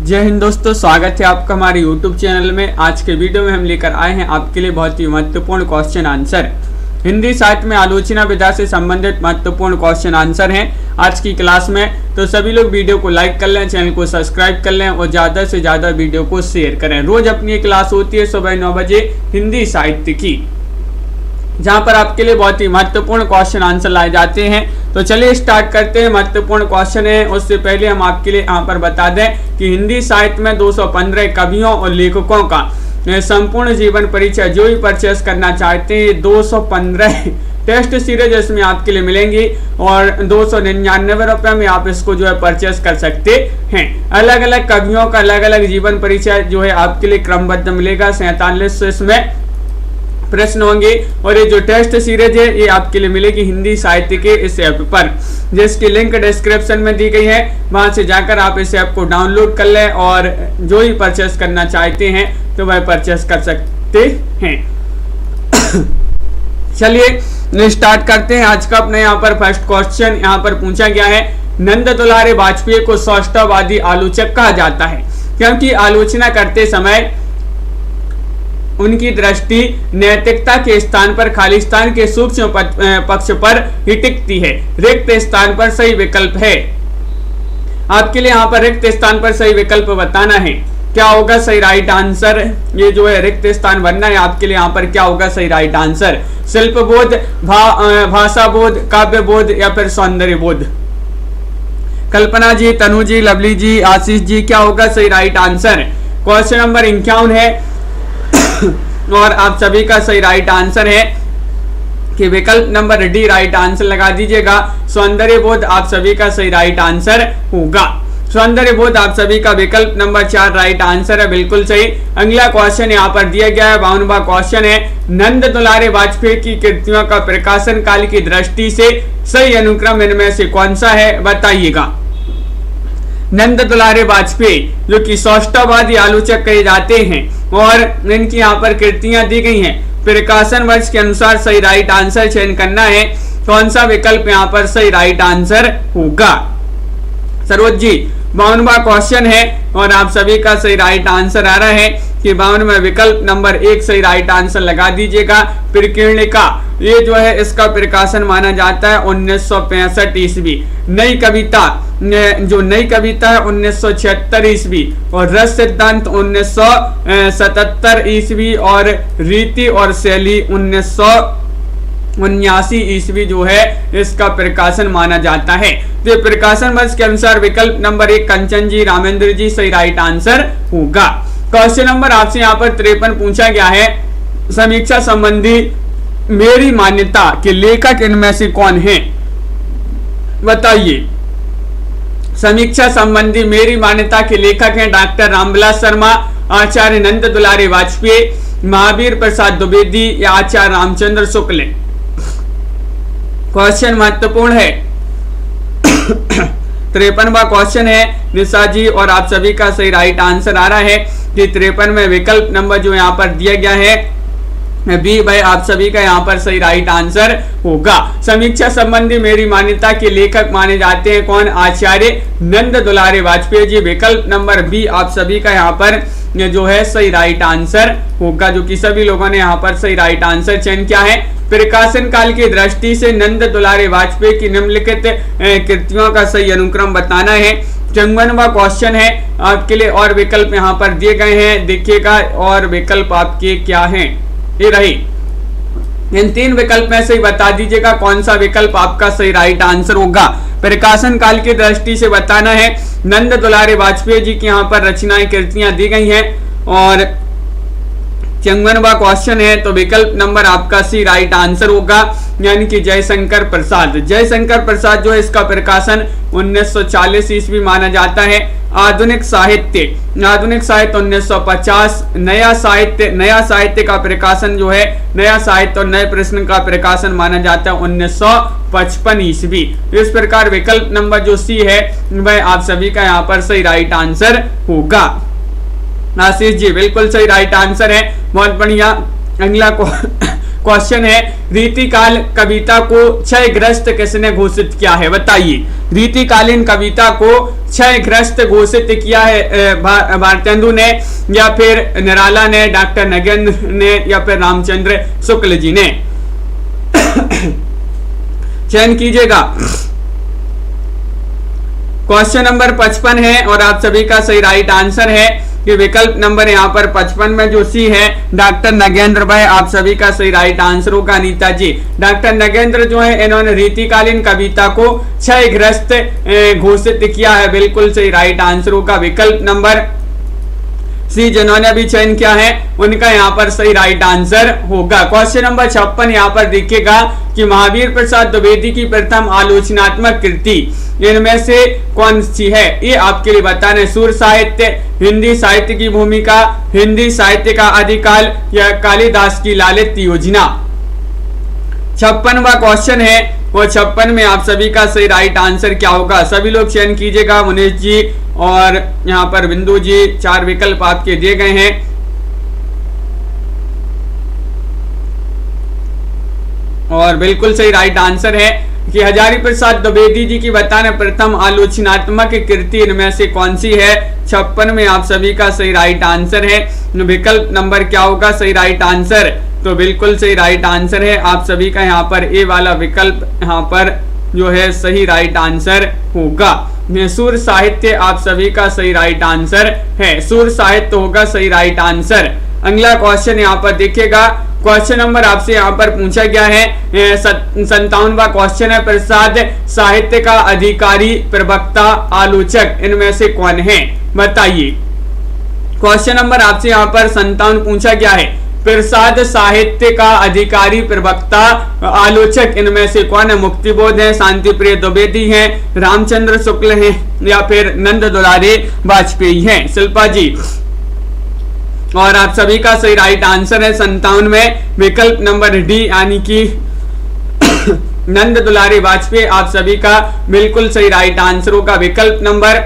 जय हिंद दोस्तों, स्वागत है आपका हमारे YouTube चैनल में। आज के वीडियो में हम लेकर आए हैं आपके लिए बहुत ही महत्वपूर्ण क्वेश्चन आंसर। हिंदी साहित्य में आलोचना विधा से संबंधित महत्वपूर्ण क्वेश्चन आंसर हैं आज की क्लास में। तो सभी लोग वीडियो को लाइक कर लें, चैनल को सब्सक्राइब कर लें और ज़्यादा से ज़्यादा वीडियो को शेयर करें। रोज अपनी क्लास होती है सुबह 9 बजे हिंदी साहित्य की, जहां पर आपके लिए बहुत ही महत्वपूर्ण क्वेश्चन आंसर लाए जाते हैं। तो चलिए स्टार्ट करते हैं। महत्वपूर्ण क्वेश्चन है, उससे पहले हम आपके लिए यहाँ पर बता दें कि हिंदी साहित्य में 215 कवियों और लेखकों का संपूर्ण जीवन परिचय जो भी परचेस करना चाहते हैं 215 टेस्ट सीरीज इसमें आपके लिए मिलेंगी और 299 रुपये में आप इसको जो है परचेस कर सकते हैं। अलग अलग कवियों का अलग अलग जीवन परिचय जो है आपके लिए क्रमबद्ध मिलेगा। 47 इसमें प्रश्न होंगे और ये जो टेस्ट सीरीज है ये आपके लिए मिलेगी हिंदी साहित्य के इस ऐप पर, जिसकी लिंक डिस्क्रिप्शन में दी गई है। वहां से जाकर आप इस ऐप को डाउनलोड कर लें और जो ही परचेस करना चाहते हैं तो वह परचेस कर सकते हैं। चलिए स्टार्ट करते हैं। आज का अपने यहाँ पर फर्स्ट क्वेश्चन यहाँ पर पूछा गया है, नंद दुलारे वाजपेयी को सौष्ठववादी आलोचक कहा जाता है क्योंकि आलोचना करते समय उनकी दृष्टि नैतिकता के स्थान पर खालिस्तान के सूक्ष्म पक्ष पर ही टिकती है। रिक्त स्थान पर सही विकल्प है। आपके लिए यहाँ पर रिक्त स्थान पर सही विकल्प बताना है। क्या होगा सही राइट आंसर? ये जो है रिक्त स्थान बनना है आपके लिए। यहाँ पर क्या होगा सही राइट आंसर? शिल्प बोध, भाषा बोध, काव्य बोध या फिर सौंदर्य बोध? कल्पना जी, तनु जी, लवली जी, आशीष जी, क्या होगा सही राइट आंसर? क्वेश्चन नंबर 51 है और आप सभी का सही राइट आंसर है कि विकल्प नंबर डी राइट आंसर लगा दीजिएगा। सौंदर्य बोध आप सभी का सही राइट आंसर होगा। सौंदर्य बोध आप सभी का विकल्प नंबर 4 राइट आंसर है, बिल्कुल सही। अगला क्वेश्चन यहाँ पर दिया गया है, 52वां क्वेश्चन है, नंद दुलारे वाजपेयी की कृतियों का प्रकाशन काल की दृष्टि से सही अनुक्रम इनमें से कौन सा है, बताइएगा। नंद दुलारे वाजपेयी जो कि सौष्ठववादी आलोचक कहे जाते हैं और इनकी यहाँ पर कृतियां दी गई हैं, प्रकाशन वर्ष के अनुसार सही राइट आंसर चयन करना है। कौन सा विकल्प यहाँ पर सही राइट आंसर होगा? सरोज जी, 52वां क्वेश्चन है और आप सभी का सही राइट आंसर आ रहा है कि 52 विकल्प नंबर 1 सही राइट आंसर लगा दीजिएगा। प्रकीर्णिका ये जो है इसका प्रकाशन माना जाता है 1965 ईस्वी। नई कविता जो नई कविता है 1976 ईस्वी और रस सिद्धांत 1977 ईस्वी और रीति और शैली 1979 ईस्वी जो है इसका प्रकाशन माना जाता है। तो प्रकाशन वर्ष के अनुसार विकल्प नंबर 1 कंचन जी, रामेंद्र जी सही राइट आंसर होगा। क्वेश्चन नंबर आपसे यहाँ पर 53 पूछा गया है, समीक्षा संबंधी मेरी मान्यता के लेखक इनमें से कौन है, बताइए। समीक्षा संबंधी मेरी मान्यता के लेखक हैं डॉक्टर रामविलास शर्मा, आचार्य नंद दुलारे वाजपेयी, महावीर प्रसाद द्विवेदी या आचार्य रामचंद्र शुक्ल। क्वेश्चन महत्वपूर्ण है। 53वां क्वेश्चन है निशा जी और आप सभी का सही राइट आंसर आ रहा है कि 53 में विकल्प नंबर जो यहाँ पर दिया गया है बी भाई आप सभी का यहाँ पर सही राइट आंसर होगा। समीक्षा संबंधी मेरी मान्यता के लेखक माने जाते हैं कौन? आचार्य नंद दुलारे वाजपेयी जी। विकल्प नंबर बी आप सभी का यहाँ पर जो है सही राइट आंसर होगा, जो कि सभी लोगों ने यहाँ पर सही राइट आंसर चयन किया है। प्रकाशन काल की दृष्टि से नंद दुलारे वाजपेयी की निम्नलिखित कृतियों का सही अनुक्रम बताना है। 54वां क्वेश्चन है आपके लिए और विकल्प यहाँ पर दिए गए हैं, देखिएगा और विकल्प आपके क्या हैं, ये रही। इन 3 विकल्प में से ही बता दीजिएगा कौन सा विकल्प आपका सही राइट आंसर होगा। प्रकाशन काल की दृष्टि से बताना है। नंद दुलारे वाजपेयी जी की यहाँ पर रचनाएं कृतियां दी गई हैं और 54वां क्वेश्चन है तो विकल्प नंबर आपका सी राइट आंसर होगा, यानी कि जयशंकर प्रसाद। जयशंकर प्रसाद जो है इसका प्रकाशन 1940 ईस्वी माना जाता है। आधुनिक साहित्य 1950। नया साहित्य का प्रकाशन जो है नया साहित्य और नए प्रश्न का प्रकाशन माना जाता है 1955 ईस्वी। इस प्रकार विकल्प नंबर जो सी है वह आप सभी का यहाँ पर सही राइट आंसर होगा। आशीष जी बिल्कुल सही राइट आंसर है, बहुत बढ़िया। अगला क्वेश्चन है, रीतिकाल कविता को क्षयग्रस्त किसने घोषित किया है? बताइए, रीतिकालीन कविता को क्षयग्रस्त घोषित किया है भारतेंदु ने, या फिर निराला ने, डॉक्टर नगेंद्र ने, या फिर रामचंद्र शुक्ल जी ने? चयन कीजिएगा। क्वेश्चन नंबर 55 है और आप सभी का सही राइट आंसर है कि विकल्प नंबर यहाँ पर 55 में जो सी है डॉक्टर नगेंद्र भाई, आप सभी का सही राइट आंसर होगा। अनीता जी, डॉक्टर नगेंद्र जो है इन्होंने रीतिकालीन कविता को क्षयग्रस्त घोषित किया है, बिल्कुल सही राइट आंसर होगा। विकल्प नंबर सी जिन्होंने भी चयन किया है उनका यहाँ पर सही राइट आंसर होगा। क्वेश्चन नंबर 56 यहाँ पर देखिएगा कि महावीर प्रसाद द्विवेदी की प्रथम आलोचनात्मक कृति इनमें से कौन सी है? ये आपके लिए बताना है। सुर साहित्य, हिंदी साहित्य की भूमिका, हिंदी साहित्य का आदिकाल, या कालिदास की लालित्य योजना? 56वां क्वेश्चन है और 56 में आप सभी का सही राइट आंसर क्या होगा? सभी लोग चयन कीजिएगा। मुनीश जी और यहाँ पर बिंदु जी, 4 विकल्प आपके दिए गए हैं। और बिल्कुल सही राइट आंसर है कि हजारी प्रसाद द्विवेदी जी की बताना प्रथम आलोचनात्मक कृति इनमें से कौन सी है? 56 में आप सभी का सही राइट आंसर है। विकल्प नंबर क्या होगा सही राइट आंसर? तो बिल्कुल सही राइट आंसर है आप सभी का यहाँ पर ए वाला विकल्प यहाँ पर जो है सही राइट आंसर होगा। सुर साहित्य आप सभी का सही राइट आंसर है, सुर साहित्य होगा सही राइट आंसर। अगला क्वेश्चन यहाँ पर देखिएगा। क्वेश्चन नंबर आपसे यहाँ पर पूछा गया है 57वां क्वेश्चन है, प्रसाद साहित्य का अधिकारी, प्रवक्ता, आलोचक इनमें से कौन है? बताइए। क्वेश्चन नंबर आपसे यहाँ पर 57 पूछा गया है, प्रसाद साहित्य का अधिकारी, प्रवक्ता, आलोचक इनमें से कौन है? मुक्तिबोध है, शांति प्रिय द्विवेदी है, रामचंद्र शुक्ल है, या फिर नंद दुलारे वाजपेयी हैं? शिल्पा जी, और आप सभी का सही राइट आंसर है 57 में विकल्प नंबर डी यानी कि नंद दुलारे वाजपेयी आप सभी का बिल्कुल सही राइट आंसर होगा। विकल्प नंबर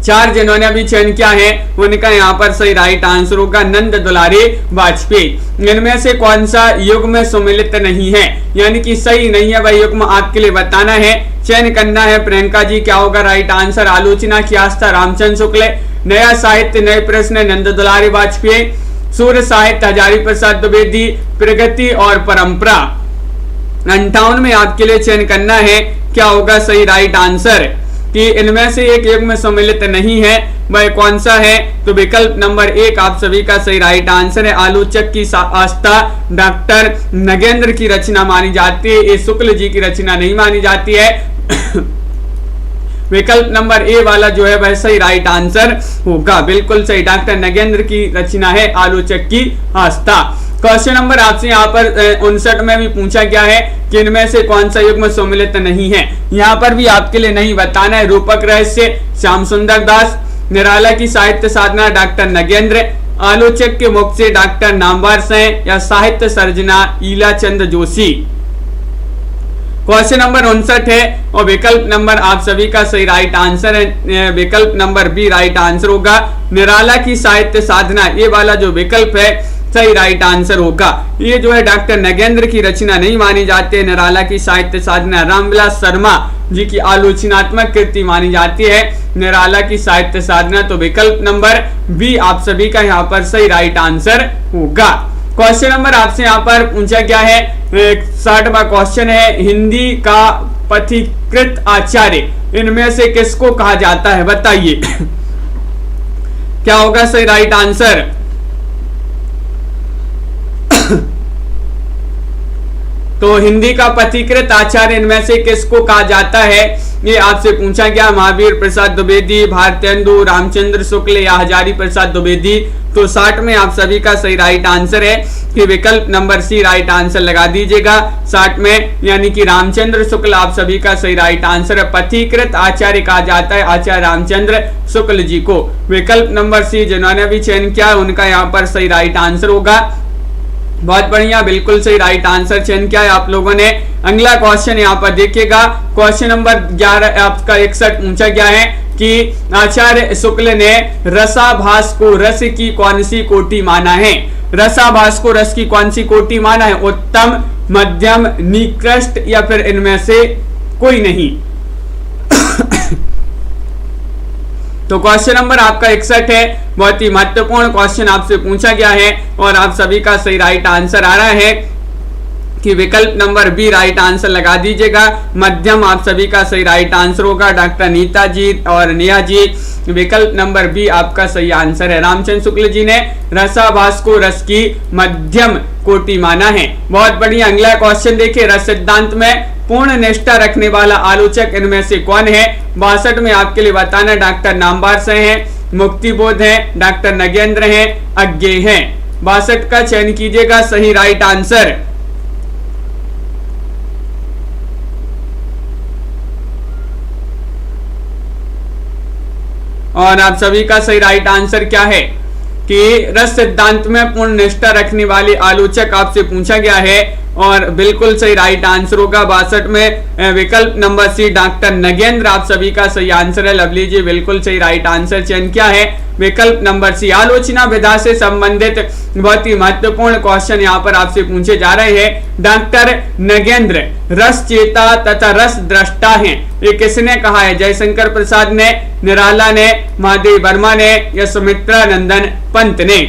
4 जिन्होंने अभी चयन किया है उनका यहाँ पर सही राइट आंसर होगा नंद दुलारे वाजपेयी। इनमें से कौन सा युग्म सम्मिलित नहीं है, यानी कि सही नहीं है वह युग्म आपके लिए बताना है, चयन करना है। प्रियंका जी क्या होगा राइट आंसर? आलोचना की आस्था रामचंद्र शुक्ल, नया साहित्य नए प्रश्न नंद दुलारे वाजपेयी, सूर्य साहित्य हजारी प्रसाद द्विवेदी, प्रगति और परंपरा। 58 में आपके लिए चयन करना है क्या होगा सही राइट आंसर कि इनमें से एक युग्म सम्मिलित नहीं है, वह कौन सा है? तो विकल्प नंबर 1 आप सभी का सही राइट आंसर है। आलोचक की आस्था डॉक्टर नगेंद्र की रचना मानी जाती है, ये शुक्ल जी की रचना नहीं मानी जाती है। विकल्प नंबर ए वाला जो है वह सही राइट आंसर होगा, बिल्कुल सही, डॉक्टर नगेंद्र की रचना है आलोचक की आस्था। क्वेश्चन नंबर आपसे यहाँ पर 59 में भी पूछा गया है कि इनमें से कौन सा युग्म सम्मिलित नहीं है, यहाँ पर भी आपके लिए नहीं बताना है। रूपक रहस्य श्याम सुंदर दास, निराला की साहित्य साधना डॉक्टर नगेंद्र, आलोचक के मुख से डॉक्टर नामवर सिंह, या साहित्य सर्जना ईला चंद जोशी? क्वेश्चन नंबर 59 है और विकल्प नंबर आप सभी का सही राइट आंसर है, विकल्प नंबर बी राइट आंसर होगा। निराला की साहित्य साधना ये वाला जो विकल्प है सही राइट आंसर होगा। ये जो है डॉक्टर नगेंद्र की रचना नहीं मानी जाती है, निराला की साहित्य साधना रामविलास शर्मा जी की आलोचनात्मक कृति मानी जाती है, निराला की साहित्य साधना। तो विकल्प नंबर बी आप सभी का यहाँ पर सही राइट आंसर होगा। क्वेश्चन नंबर आपसे यहाँ पर पूछा गया है 60वां क्वेश्चन है, हिंदी का पथिकृत आचार्य इनमें से किसको कहा जाता है? बताइए क्या होगा सही राइट आंसर? तो हिंदी का पथिकृत आचार्य इनमें से किसको कहा जाता है, ये आपसे पूछा गया। महावीर प्रसाद द्विवेदी, भारतेंदु, रामचंद्र शुक्ल, या हजारी प्रसाद द्विवेदी? तो 60 में आप सभी का सही राइट आंसर है कि विकल्प नंबर सी राइट आंसर लगा दीजिएगा 60 में, यानी कि रामचंद्र शुक्ल आप सभी का सही राइट आंसर है। पथिकृत आचार्य कहा जाता है आचार्य रामचंद्र शुक्ल जी को। विकल्प नंबर सी जिन्होंने भी चयन किया उसका यहाँ पर सही राइट आंसर होगा। बहुत बढ़िया, बिल्कुल सही राइट आंसर चयन किया है आप लोगों ने। अगला क्वेश्चन यहाँ पर देखिएगा, क्वेश्चन नंबर 11 आपका 61 पूछा गया है, कि आचार्य शुक्ल ने रसाभास को रस की कौन सी कोटि माना है? रसाभास को रस की कौन सी कोटि माना है? उत्तम, मध्यम, निकृष्ट या फिर इनमें से कोई नहीं। तो क्वेश्चन नंबर आपका 61 है, बहुत ही महत्वपूर्ण क्वेश्चन आपसे पूछा गया है और आप सभी का सही राइट आंसर आ रहा है कि विकल्प नंबर बी राइट आंसर लगा दीजिएगा। मध्यम आप सभी का सही राइट आंसर होगा, डॉक्टर नीता जी और नेहा जी। विकल्प नंबर बी आपका सही आंसर है। रामचंद्र शुक्ल जी ने रसाभास को रस की मध्यम कोटि माना है। बहुत बढ़िया। अगला क्वेश्चन देखिए, रस सिद्धांत में पूर्ण निष्ठा रखने वाला आलोचक इनमें से कौन है? 62 में आपके लिए बताना, डॉक्टर नामवार से हैं, मुक्तिबोध है, डॉक्टर नगेंद्र हैं, अज्ञेय हैं। 62 का चयन कीजिएगा सही राइट आंसर। और आप सभी का सही राइट आंसर क्या है कि रस सिद्धांत में पूर्ण निष्ठा रखने वाले आलोचक आपसे पूछा गया है और बिल्कुल सही राइट आंसर होगा 62 में विकल्प नंबर सी डॉक्टर नगेंद्र आप सभी का सही आंसर है। लवली जी बिल्कुल सही राइट आंसर चयन किया है विकल्प नंबर सी। आलोचना विधा से संबंधित बहुत ही महत्वपूर्ण क्वेश्चन यहाँ पर आपसे पूछे जा रहे हैं। डॉक्टर नगेंद्र रस चेता तथा रस दृष्टा हैं, ये किसने कहा है? जयशंकर प्रसाद ने, निराला ने, महादेव वर्मा ने या सुमित्रा नंदन पंत ने?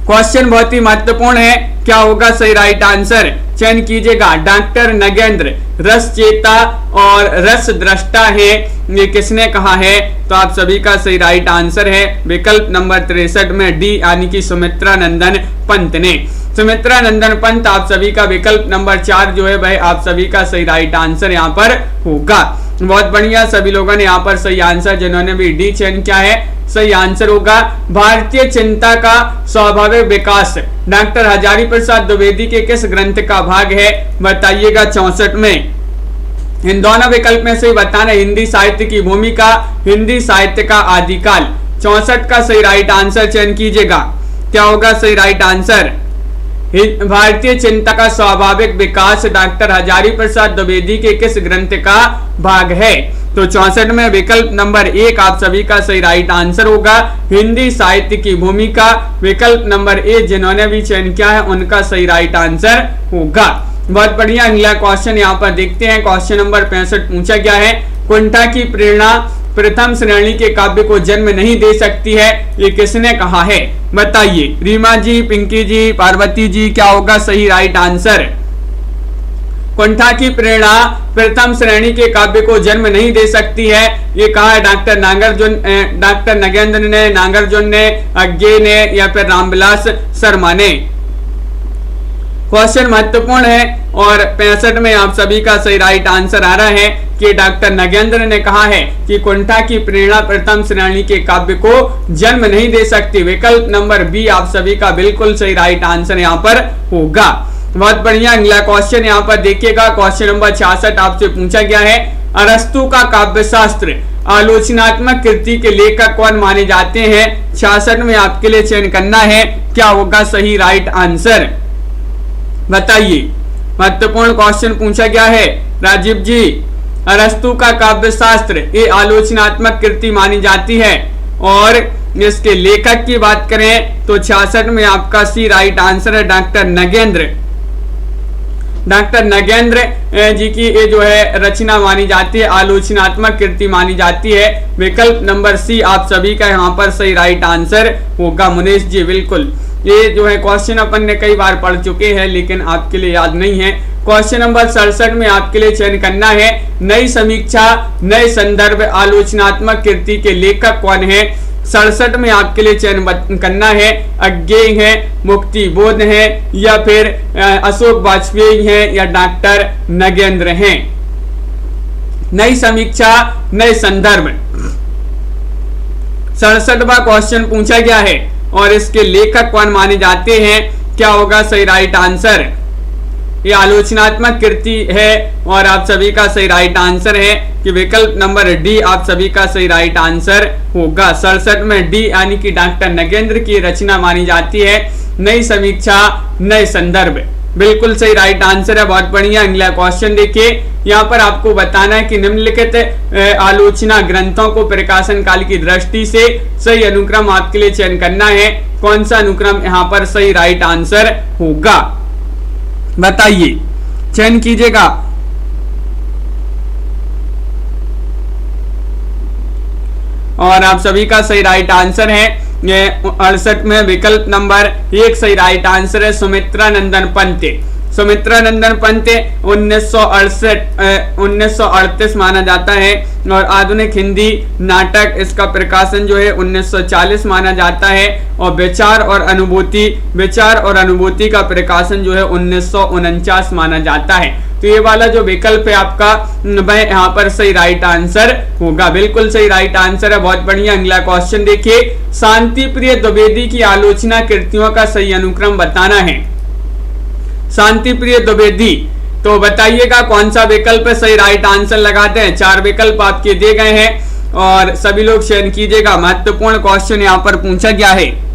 क्वेश्चन बहुत ही महत्वपूर्ण है, क्या होगा सही राइट आंसर? चयन कीजिएगा। डॉक्टर नगेंद्र रस चेता और रस दृष्टा है, ये किसने कहा है? तो आप सभी का सही राइट आंसर है विकल्प नंबर 63 में डी यानी कि सुमित्रा नंदन पंत ने। सुमित्रा नंदन पंत आप सभी का विकल्प नंबर 4 जो है भाई आप सभी का सही राइट आंसर यहाँ पर होगा। बहुत बढ़िया, सभी लोगों ने यहाँ पर सही आंसर, जिन्होंने भी डी चयन किया है सही आंसर होगा। भारतीय चिंता का स्वाभाविक विकास डॉक्टर हजारी प्रसाद द्विवेदी के किस ग्रंथ का भाग है? बताइएगा 64 में। इन दोनों विकल्प में से बताना, हिंदी साहित्य की भूमिका, हिंदी साहित्य का आदिकाल। 64 का सही राइट आंसर चयन कीजिएगा। क्या होगा सही राइट आंसर? भारतीय चिंता का स्वाभाविक विकास डॉक्टर हजारी प्रसाद द्विवेदी के किस ग्रंथ का भाग है? तो 64 में विकल्प नंबर 1 आप सभी का सही राइट आंसर होगा, हिंदी साहित्य की भूमिका। विकल्प नंबर 1 जिन्होंने भी चयन किया है उनका सही राइट आंसर होगा। बहुत बढ़िया। अगला क्वेश्चन यहाँ पर देखते हैं। क्वेश्चन नंबर 65 पूछा गया है, कुंठा की प्रेरणा प्रथम श्रेणी के काव्य को जन्म नहीं दे सकती है, ये किसने कहा है? बताइए। रीमा जी, पिंकी जी, पार्वती जी, क्या होगा सही राइट आंसर? कुंठा की प्रेरणा प्रथम श्रेणी के काव्य को जन्म नहीं दे सकती है, ये कहा है डॉक्टर नगेंद्र ने, नागार्जुन ने, अज्ञेय ने या फिर रामविलास शर्मा ने? क्वेश्चन महत्वपूर्ण है और 65 में आप सभी का सही राइट आंसर आ रहा है कि डॉक्टर नगेंद्र ने कहा है कि कुंठा की प्रेरणा प्रथम श्रेणी के काव्य को जन्म नहीं दे सकती। विकल्प नंबर बी आप सभी का बिल्कुल सही राइट आंसर यहाँ पर होगा। बहुत बढ़िया। अगला क्वेश्चन यहाँ पर देखिएगा। क्वेश्चन नंबर 66 आपसे पूछा गया है, अरस्तु का काव्य शास्त्र आलोचनात्मक कृति के लेखक कौन माने जाते हैं? 66 में आपके लिए चयन करना है, क्या होगा सही राइट आंसर? बताइए। महत्वपूर्ण क्वेश्चन पूछा गया है राजीव जी। अरस्तु का काव्य शास्त्र ये आलोचनात्मक कृति मानी जाती है और इसके लेखक की बात करें तो 66 में आपका सी राइट आंसर है डॉक्टर नगेंद्र। डॉक्टर नगेंद्र जी की ये जो है रचना मानी जाती है, आलोचनात्मक कृति मानी जाती है। विकल्प नंबर सी आप सभी का यहाँ पर सही राइट आंसर होगा। मुनेश जी बिल्कुल, ये जो है क्वेश्चन अपन ने कई बार पढ़ चुके हैं लेकिन आपके लिए याद नहीं है। क्वेश्चन नंबर 67 में आपके लिए चयन करना है, नई समीक्षा नए संदर्भ आलोचनात्मक कृति के लेखक कौन है? 67 में आपके लिए चयन करना है, अज्ञेय है, मुक्तिबोध है या फिर अशोक वाजपेयी है या डॉक्टर नगेंद्र हैं? नई समीक्षा नए संदर्भ 67वां क्वेश्चन पूछा गया है और इसके लेखक कौन माने जाते हैं? क्या होगा सही राइट आंसर? ये आलोचनात्मक कृति है और आप सभी का सही राइट आंसर है कि विकल्प नंबर डी आप सभी का सही राइट आंसर होगा। 67 में डी यानी कि डॉक्टर नगेंद्र की रचना मानी जाती है, नई समीक्षा नए संदर्भ। बिल्कुल सही राइट आंसर है, बहुत बढ़िया। अगला क्वेश्चन देखिए, यहाँ पर आपको बताना है कि निम्नलिखित आलोचना ग्रंथों को प्रकाशन काल की दृष्टि से सही अनुक्रम आपके लिए चयन करना है। कौन सा अनुक्रम यहाँ पर सही राइट आंसर होगा, बताइए, चयन कीजिएगा। और आप सभी का सही राइट आंसर है ये 68 में विकल्प नंबर 1 सही राइट आंसर है, सुमित्रा नंदन पंत। सुमित्रा नंदन पंत 1938 माना जाता है और आधुनिक हिंदी नाटक इसका प्रकाशन जो है 1940 माना जाता है और विचार और अनुभूति का प्रकाशन जो है 1949 माना जाता है। तो ये वाला जो विकल्प है आपका वह यहाँ पर सही राइट आंसर होगा, बिल्कुल सही राइट आंसर है, बहुत बढ़िया। अगला क्वेश्चन देखिए, शांति प्रिय द्विवेदी की आलोचना कृतियों का सही अनुक्रम बताना है। शांति प्रिय द्विवेदी, तो बताइएगा कौन सा विकल्प है सही राइट आंसर लगाते हैं। 4 विकल्प आपके दिए गए हैं और सभी लोग चयन कीजिएगा। महत्वपूर्ण क्वेश्चन यहाँ पर पूछा गया है।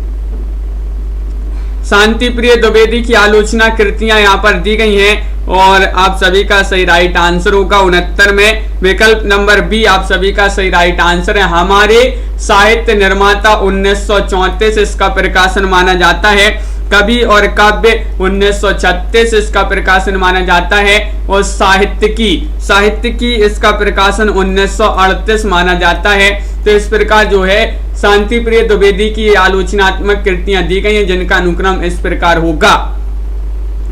शांति प्रिय द्विवेदी की आलोचना कृतियां यहाँ पर दी गई हैं और आप सभी का सही राइट आंसर होगा 69 में विकल्प नंबर बी आप सभी का सही राइट आंसर है। हमारे साहित्य निर्माता 1934 इसका प्रकाशन माना जाता है। कवि और काव्य 1936 इसका प्रकाशन माना जाता है और साहित्यिकी इसका प्रकाशन 1938 माना जाता है। तो इस प्रकार जो है शांति प्रिय द्विवेदी की आलोचनात्मक कृतियां दी गई हैं जिनका अनुक्रम इस प्रकार होगा।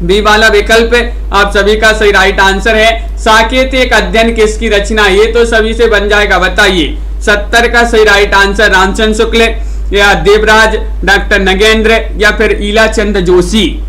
बी वाला विकल्प आप सभी का सही राइट आंसर है। साकेत एक अध्ययन किसकी रचना, ये तो सभी से बन जाएगा, बताइए। 70 का सही राइट आंसर रामचंद्र शुक्ल या देवराज, डॉक्टर नगेंद्र या फिर ईलाचंद जोशी।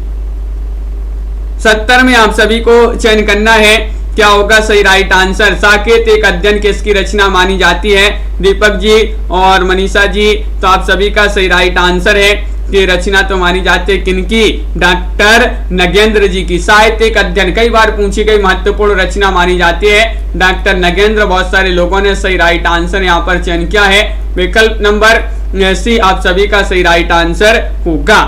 70 में आप सभी को चयन करना है, क्या होगा सही राइट आंसर। साकेत एक अध्ययन किसकी रचना मानी जाती है, दीपक जी और मनीषा जी, तो आप सभी का सही राइट आंसर है कि रचना तो मानी जाती है किनकी, डॉक्टर नगेंद्र जी की। साहित्यिक अध्ययन कई बार पूछी गई महत्वपूर्ण रचना मानी जाती है डॉक्टर नगेंद्र। बहुत सारे लोगों ने सही राइट आंसर यहाँ पर चयन किया है। विकल्प नंबर सी आप सभी का सही राइट आंसर होगा,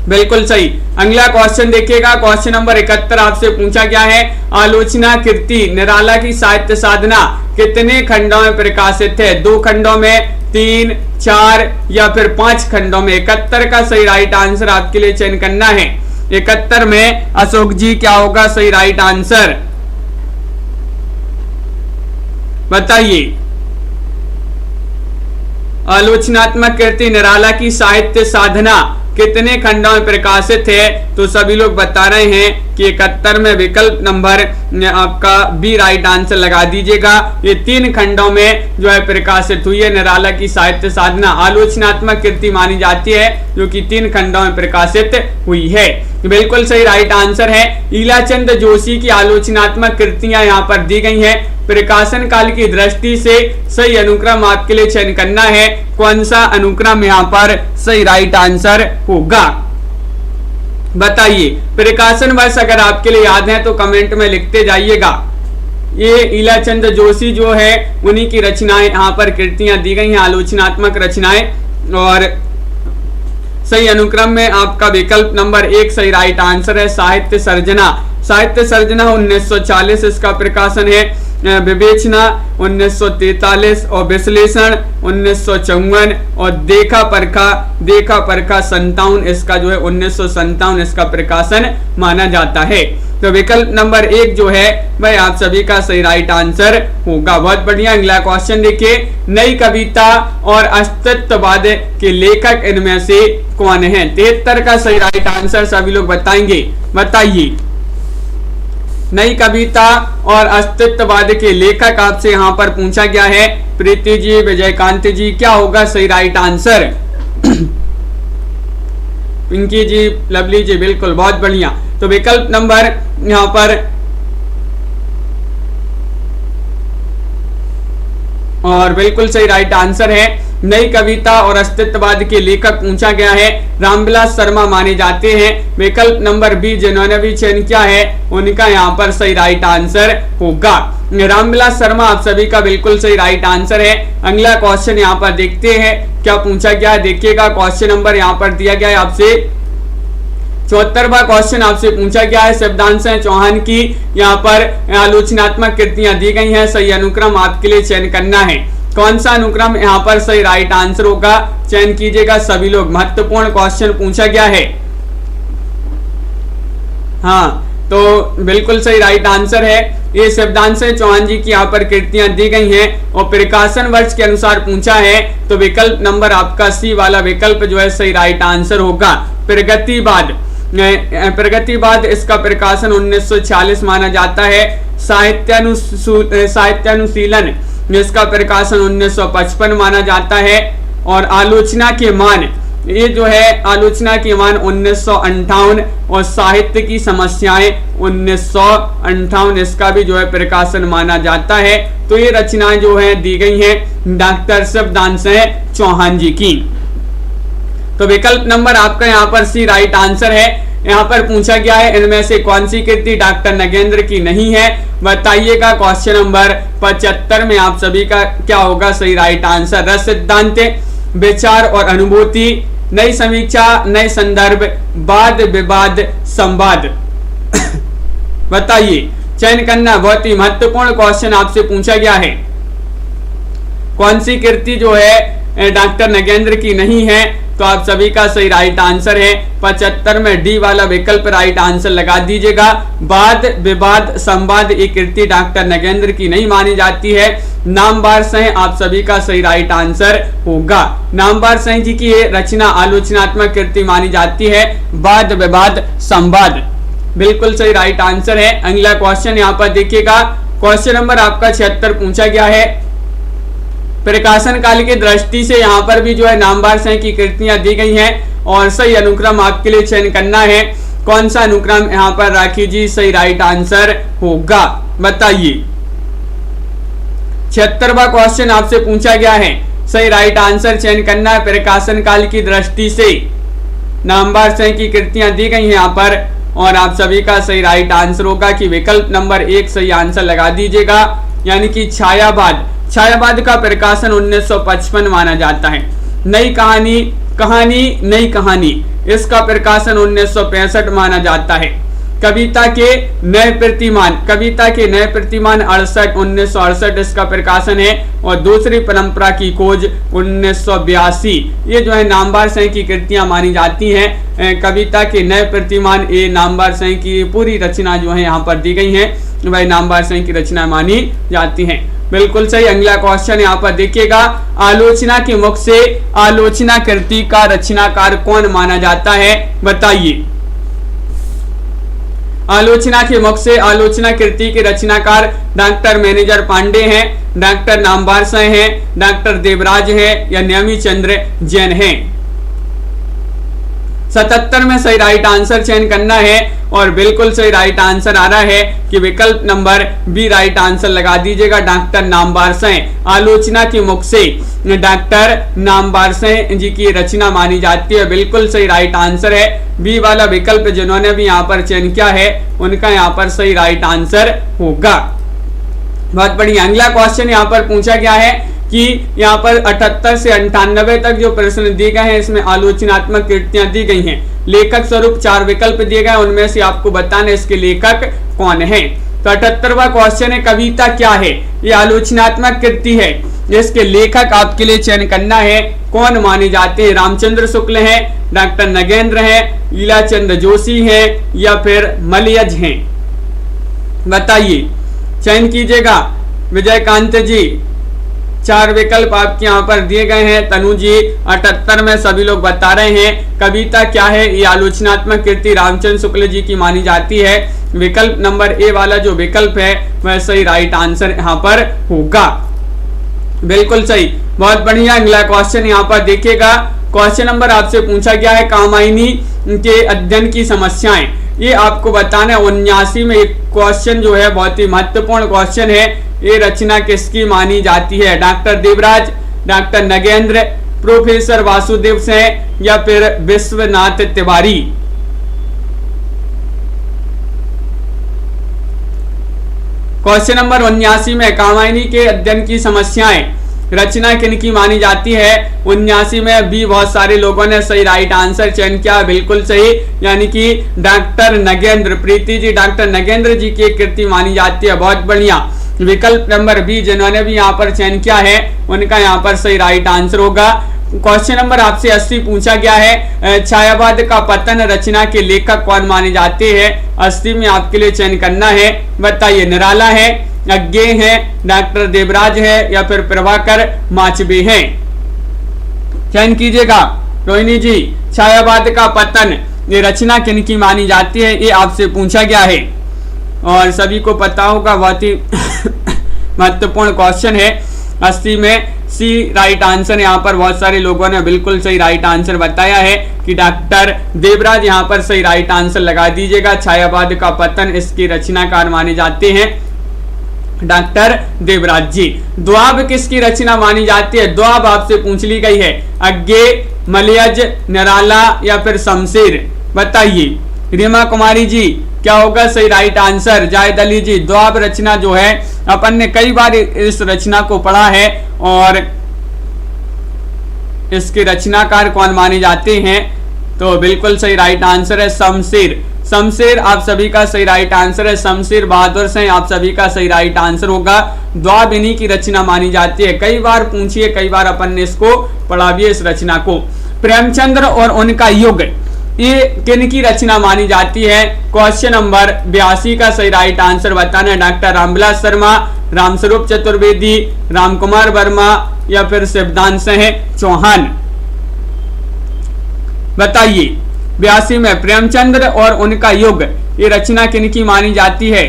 बिल्कुल सही। अगला क्वेश्चन देखिएगा, क्वेश्चन नंबर 71 आपसे पूछा गया है, आलोचना कृति निराला की साहित्य साधना कितने खंडों में प्रकाशित है, 2 खंडों में, 3, 4 या फिर 5 खंडों में। 71 का सही राइट आंसर आपके लिए चयन करना है। 71 में अशोक जी क्या होगा सही राइट आंसर, बताइए। आलोचनात्मक कृति निराला की साहित्य साधना कितने खंडों में प्रकाशित है, तो सभी लोग बता रहे हैं कि 71 में विकल्प नंबर आपका बी राइट आंसर लगा दीजिएगा। ये 3 खंडों में जो है प्रकाशित हुई है निराला की साहित्य साधना। आलोचनात्मक कृति मानी जाती है जो कि 3 खंडों में प्रकाशित हुई है, बिल्कुल सही राइट आंसर है। ईलाचंद जोशी की आलोचनात्मक कृतियां यहाँ पर दी गई हैं। प्रकाशन काल की दृष्टि से सही अनुक्रम आपके लिए चयन करना है, कौन सा अनुक्रम यहाँ पर सही राइट आंसर होगा, बताइए। प्रकाशन वर्ष अगर आपके लिए याद है तो कमेंट में लिखते जाइएगा। ये ईलाचंद जोशी जो है उन्हीं की रचनाएं यहाँ पर कृतियां दी गई हैं, आलोचनात्मक रचनाएं। और सही अनुक्रम में आपका विकल्प नंबर 1 सही राइट आंसर है, साहित्य सर्जना। साहित्य सर्जना 1940 इसका प्रकाशन है। विवेचना 1943 और विश्लेषण 1954 और देखा परखा 57 इसका जो है 1957 इसका प्रकाशन माना जाता है। तो विकल्प नंबर 1 जो है वह आप सभी का सही राइट आंसर होगा, बहुत बढ़िया। अगला क्वेश्चन देखिए, नई कविता और अस्तित्ववाद के लेखक इनमें से कौन है। 73 का सही राइट आंसर सभी लोग बताएंगे, बताइए। नई कविता और अस्तित्ववाद के लेखक आपसे यहाँ पर पूछा गया है। प्रीति जी, विजयकांत जी, क्या होगा सही राइट आंसर। पिंकी जी, लवली जी, बिल्कुल बहुत बढ़िया। तो विकल्प नंबर यहाँ पर और बिल्कुल सही राइट आंसर है। नई कविता और अस्तित्ववाद के लेखक पूछा गया है, रामविलास शर्मा माने जाते हैं। विकल्प नंबर बी जिन्होंने भी चयन किया है उनका यहाँ पर सही राइट आंसर होगा। रामविलास शर्मा आप सभी का बिल्कुल सही राइट आंसर है। अगला क्वेश्चन यहाँ पर देखते हैं क्या पूछा गया है, देखिएगा। क्वेश्चन नंबर यहाँ पर दिया गया है आपसे, 74वां क्वेश्चन आपसे पूछा गया है, शब्दांश है चौहान की, यहाँ पर आलोचनात्मक कृतियां दी गई हैं, सही अनुक्रम आपके लिए चयन करना है। कौन सा अनुक्रम यहाँ पर सही राइट आंसर होगा, चयन कीजिएगा सभी लोग। महत्वपूर्ण क्वेश्चन पूछा गया है। हाँ, तो बिल्कुल सही राइट आंसर है। ये शब्दांश चौहान जी की यहाँ पर कृतियां दी गई हैं और प्रकाशन वर्ष के अनुसार पूछा है, तो विकल्प नंबर आपका सी वाला विकल्प जो है सही राइट आंसर होगा। प्रगतिवाद इसका प्रकाशन 1946 माना जाता है। साहित्यानुशीलन इसका प्रकाशन 1955 माना जाता है। और आलोचना के मान, ये जो है आलोचना के मान 1958 और साहित्य की समस्याएं 1958 इसका भी जो है प्रकाशन माना जाता है। तो ये रचनाएं जो है दी गई हैं डॉक्टर शब्दांश चौहान जी की। तो विकल्प नंबर आपका यहाँ पर सी राइट आंसर है। यहाँ पर पूछा गया है इनमें से कौन सी कृति डॉक्टर नगेंद्र की नहीं है, बताइएगा। क्वेश्चन नंबर 75 में आप सभी का क्या होगा सही राइट आंसर। रस सिद्धांत, विचार और अनुभूति, नई समीक्षा, नए संदर्भ, वाद विवाद, संवाद। बताइए, चयन करना। बहुत ही महत्वपूर्ण क्वेश्चन आपसे पूछा गया है। कौन सी कृति जो है डॉक्टर नगेंद्र की नहीं है, तो आप सभी का सही राइट आंसर है 75 में डी वाला विकल्प राइट आंसर लगा दीजिएगा। वाद विवाद संवाद एक कृति डॉक्टर नगेंद्र की नहीं मानी जाती है। नामवार सह आप सभी का सही राइट आंसर होगा। नामवार सह जी की ये रचना आलोचनात्मक कृति मानी जाती है। वाद विवाद संवाद बिल्कुल सही राइट आंसर है। अगला क्वेश्चन यहाँ पर देखिएगा, क्वेश्चन नंबर आपका 76 पूछा गया है। प्रकाशन काल की दृष्टि से यहाँ पर भी जो है नामवार सह की कृतियां दी गई हैं और सही अनुक्रम आपके लिए चयन करना है। कौन सा अनुक्रम यहाँ पर राखी जी सही राइट आंसर होगा, बताइए। 76वां क्वेश्चन आपसे पूछा गया है, सही राइट आंसर चयन करना है। प्रकाशन काल की दृष्टि से नामवार सह की कृतियां दी गई हैं यहाँ पर और आप सभी का सही राइट आंसर होगा कि विकल्प नंबर 1 सही आंसर लगा दीजिएगा, यानी कि छायावाद। छायावाद का प्रकाशन 1955 माना जाता है। नई कहानी नई कहानी इसका प्रकाशन 1965 माना जाता है। कविता के नए प्रतिमान 1968 इसका प्रकाशन है। और दूसरी परंपरा की खोज 1982 ये जो है नामवार सह की कृतियां मानी जाती हैं। कविता के नए प्रतिमान ये नामवार सह की पूरी रचना जो है यहाँ पर दी गई है, वह नामवार सह की रचना मानी जाती हैं। बिल्कुल सही। अगला क्वेश्चन यहाँ पर देखिएगा, आलोचना के मुख से आलोचना कृति का रचनाकार कौन माना जाता है, बताइए। आलोचना के मुख से आलोचना कृति के रचनाकार डॉक्टर मैनेजर पांडे हैं, डॉक्टर नामवार सह हैं, डॉक्टर देवराज हैं या नेमी चंद्र जैन हैं। 77 में सही राइट आंसर चयन करना है और बिल्कुल सही राइट आंसर आ रहा है कि विकल्प नंबर बी राइट आंसर लगा दीजिएगा, डॉक्टर नामवार सह। आलोचना के मुख से डॉक्टर नामवार सह जी की रचना मानी जाती है, बिल्कुल सही राइट आंसर है। बी वाला विकल्प जिन्होंने भी यहाँ पर चयन किया है उनका यहाँ पर सही राइट आंसर होगा। बहुत बढ़िया। अगला क्वेश्चन यहाँ पर पूछा गया है कि यहाँ पर 78 से 98 तक जो प्रश्न दिए गए हैं इसमें आलोचनात्मक कृतियां दी गई हैं। लेखक स्वरूप 4 विकल्प दिए गए, उनमें से आपको बताना इसके लेखक कौन है। तो 78वां क्वेश्चन है, कविता क्या है? ये आलोचनात्मक कृति है, इसके लेखक आपके लिए चयन करना है। कौन माने जाते हैं? रामचंद्र शुक्ल हैं, डॉक्टर नगेंद्र हैं, लीलाचंद्र जोशी हैं या फिर मलयज हैं, बताइए, चयन कीजिएगा। विजयकांत जी, 4 विकल्प आपके यहाँ पर दिए गए हैं। तनु जी 78 में सभी लोग बता रहे हैं कविता क्या है, ये आलोचनात्मक कृति रामचंद्र शुक्ल जी की मानी जाती है। विकल्प नंबर ए वाला जो विकल्प है वह सही राइट आंसर यहाँ पर होगा, बिल्कुल सही। बहुत बढ़िया। अगला क्वेश्चन यहाँ पर देखिएगा, क्वेश्चन नंबर आपसे पूछा गया है कामायनी के अध्ययन की समस्याएं। ये आपको बताना है 79 में एक क्वेश्चन जो है बहुत ही महत्वपूर्ण क्वेश्चन है। ये रचना किसकी मानी जाती है? Doctor Devraj, doctor Nagendra, professor Vasudev Singh या फिर विश्वनाथ तिवारी। क्वेश्चन नंबर 79 में कामायनी के अध्ययन की समस्याएं रचना किनकी मानी जाती है? 79 में भी बहुत सारे लोगों ने सही राइट आंसर चयन किया, बिल्कुल सही, यानी कि डॉक्टर नगेंद्र, प्रीति जी डॉक्टर नगेंद्र जी की कृति मानी जाती है, बहुत बढ़िया। विकल्प नंबर बी जिन्होंने भी यहाँ पर चयन किया है उनका यहाँ पर सही राइट आंसर होगा। क्वेश्चन नंबर आपसे 80 पूछा गया है, छायावाद का पतन रचना के लेखक कौन माने जाते हैं? 80 में आपके लिए चयन करना है, बताइए। निराला है, अज्ञे है, डॉक्टर देवराज है या फिर प्रभाकर माचबे हैं? चयन कीजिएगा। रोहिणी जी, छायावाद का पतन ये रचना किनकी मानी जाती है, ये आपसे पूछा गया है और सभी को पता होगा, बहुत ही महत्वपूर्ण क्वेश्चन है। 80 में सी राइट आंसर, यहाँ पर बहुत सारे लोगों ने बिल्कुल सही राइट आंसर बताया है कि डॉक्टर देवराज यहाँ पर सही राइट आंसर लगा दीजिएगा। छायावाद का पतन इसके रचनाकार माने जाते हैं डॉक्टर देवराज जी। द्वाब किसकी रचना मानी जाती है? द्वाब आपसे पूछ ली गई है, अज्ञे, मलयज, निराला या फिर शमशेर, बताइए। रीमा कुमारी जी, क्या होगा सही राइट आंसर? जायद अली जी, द्वाब रचना जो है अपन ने कई बार इस रचना को पढ़ा है और इसके रचनाकार कौन माने जाते हैं? तो बिल्कुल सही राइट आंसर है शमशेर। शमशेर आप सभी का सही राइट आंसर है, शमशेर बहादुर से आप सभी का सही राइट आंसर होगा। द्वाब इन्हीं की रचना मानी जाती है, कई बार पूछिए, कई बार अपन ने इसको पढ़ा भी है इस रचना को। प्रेमचंद्र और उनका युग ये किनकी रचना मानी जाती है? क्वेश्चन नंबर 82 का सही राइट आंसर बताना है। डॉक्टर रामविलास शर्मा, रामस्वरूप चतुर्वेदी, रामकुमार वर्मा या फिर शिवदान सिंह चौहान, बताइए। 82 में प्रेमचंद्र और उनका युग ये रचना किनकी मानी जाती है?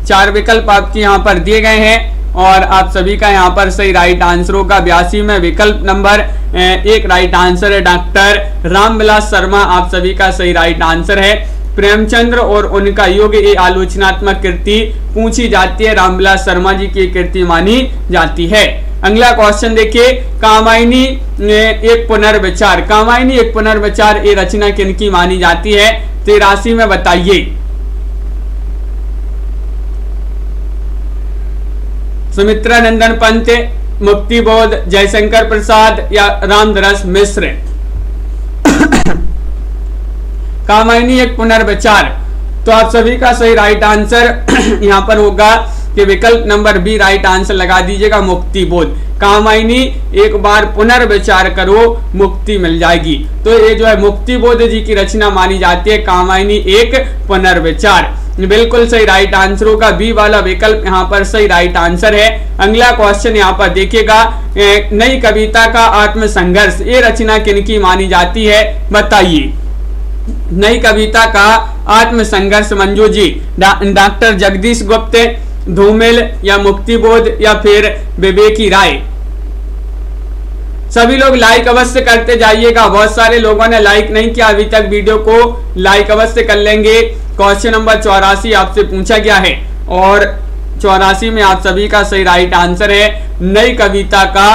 4 विकल्प आपके यहाँ पर दिए गए हैं और आप सभी का यहाँ पर सही राइट आंसर होगा। 82 में विकल्प नंबर 1 राइट आंसर है, डॉक्टर रामविलास शर्मा आप सभी का सही राइट आंसर है। प्रेमचंद्र और उनका युग ये आलोचनात्मक कृति पूछी जाती है, रामविलास शर्मा जी की कृति मानी जाती है। अगला क्वेश्चन देखिए, कामायनी एक पुनर्विचार, कामायनी एक पुनर्विचार ये रचना किनकी मानी जाती है? 83 में बताइए। सुमित्रा नंदन पंत, मुक्तिबोध, जयशंकर प्रसाद या रामदरस मिश्र? कामायनी एक पुनर्विचार, तो आप सभी का सही राइट आंसर यहाँ पर होगा कि विकल्प नंबर बी राइट आंसर लगा दीजिएगा, मुक्तिबोध। कामायनी एक बार पुनर्विचार करो मुक्ति मिल जाएगी, तो ये जो है मुक्तिबोध जी की रचना मानी जाती है, कामायनी एक पुनर्विचार, बिल्कुल सही राइट आंसर होगा। बी वाला विकल्प यहाँ पर सही राइट आंसर है। अगला क्वेश्चन यहाँ पर देखिएगा, नई कविता का आत्मसंघर्ष ये रचना किनकी मानी जाती है? बताइए। नई कविता का आत्मसंघर्ष मंजू जी, डॉक्टर जगदीश गुप्त, धूमिल या मुक्तिबोध या फिर विवेकी राय? सभी लोग लाइक अवश्य करते जाइएगा, बहुत सारे लोगों ने लाइक नहीं किया अभी तक, वीडियो को लाइक अवश्य कर लेंगे। क्वेश्चन नंबर 84 आपसे पूछा गया है और 84 में आप सभी का सही राइट आंसर है, नई कविता का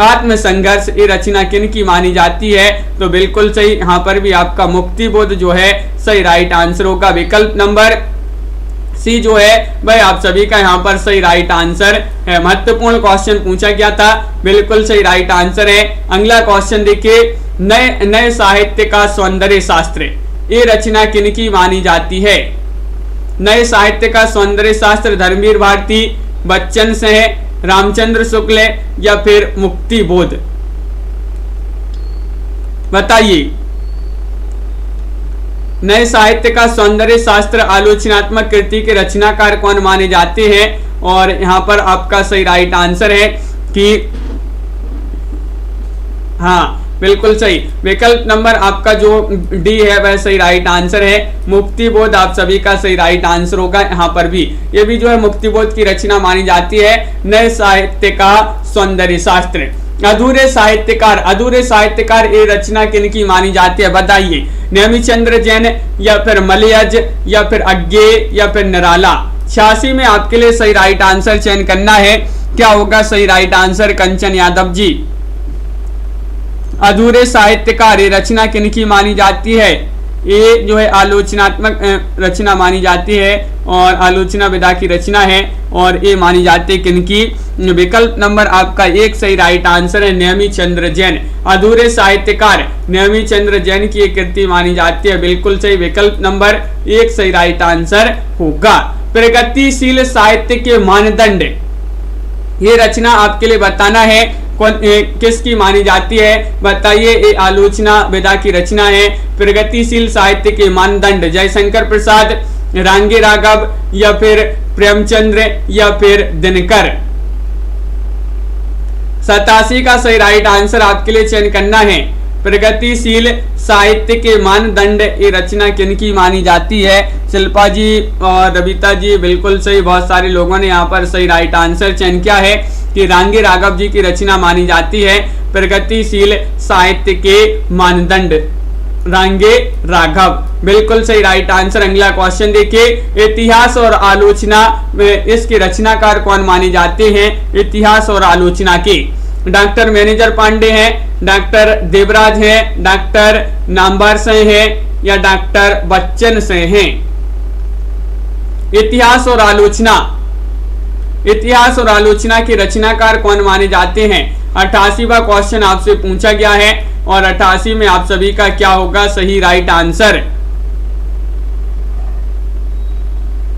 आत्मसंघर्ष ये रचना किनकी मानी जाती है? तो बिल्कुल सही, यहाँ पर भी आपका मुक्तिबोध जो है सही राइट आंसर होगा। विकल्प नंबर सी जो है भाई आप सभी का यहाँ पर सही राइट आंसर है। महत्वपूर्ण क्वेश्चन पूछा गया था, बिल्कुल सही राइट आंसर है। अगला क्वेश्चन देखिए, नए साहित्य का सौंदर्य शास्त्र ये रचना किनकी मानी जाती है? नए साहित्य का सौंदर्य शास्त्र धर्मवीर भारती, बच्चन सिंह, रामचंद्र शुक्ल या फिर मुक्तिबोध? बताइए। नए साहित्य का सौंदर्य शास्त्र आलोचनात्मक कृति के रचनाकार कौन माने जाते हैं? और यहाँ पर आपका सही राइट आंसर है कि हाँ बिल्कुल सही, विकल्प नंबर आपका जो डी है वह सही राइट आंसर है, मुक्तिबोध आप सभी का सही राइट आंसर होगा। यहाँ पर भी ये भी जो है मुक्तिबोध की रचना मानी जाती है, नए साहित्य का सौंदर्य शास्त्र। अधूरे साहित्यकार ये रचना किनकी मानी जाती है? बताइए। नेमिचंद्र जैन या फिर मलयज या फिर अज्ञे या फिर निराला? 86 में आपके लिए सही राइट आंसर चयन करना है, क्या होगा सही राइट आंसर? कंचन यादव जी, अधूरे साहित्यकार ये रचना किनकी मानी जाती है? ये जो है आलोचनात्मक रचना मानी जाती है और आलोचना विधा की रचना है और ये मानी जाती है किनकी। विकल्प नंबर आपका 1 सही राइट आंसर है नेमी चंद्र जैन। अधूरे साहित्यकार नेमी चंद्र जैन की एक कृति मानी जाती है, बिल्कुल सही। विकल्प नंबर 1 सही राइट आंसर होगा। प्रगतिशील साहित्य के मानदंड, ये रचना आपके लिए बताना है किसकी मानी जाती है, बताइए। ये आलोचना विधा की रचना है। प्रगतिशील साहित्य के मानदंड, जयशंकर प्रसाद, रांगे राघव या फिर प्रेमचंद्र या फिर दिनकर। 87 का सही राइट आंसर आपके लिए चयन करना है। प्रगतिशील साहित्य के मानदंड, ये रचना किनकी मानी जाती है। शिल्पा जी और रविता जी बिल्कुल सही, बहुत सारे लोगों ने यहाँ पर सही राइट आंसर चयन किया है कि रांगे राघव जी की रचना मानी जाती है प्रगतिशील साहित्य के मानदंड, रांगे राघव, बिल्कुल सही राइट आंसर। अगला क्वेश्चन देखिए, इतिहास और आलोचना में इसके रचनाकार कौन माने जाते हैं। इतिहास और आलोचना के डॉक्टर मैनेजर पांडे हैं, डॉक्टर देवराज हैं, डॉक्टर नामवर सिंह हैं या डॉक्टर बच्चन सिंह हैं। इतिहास और आलोचना के रचनाकार कौन माने जाते हैं। 88वां क्वेश्चन आपसे पूछा गया है और 88 में आप सभी का क्या होगा सही राइट आंसर।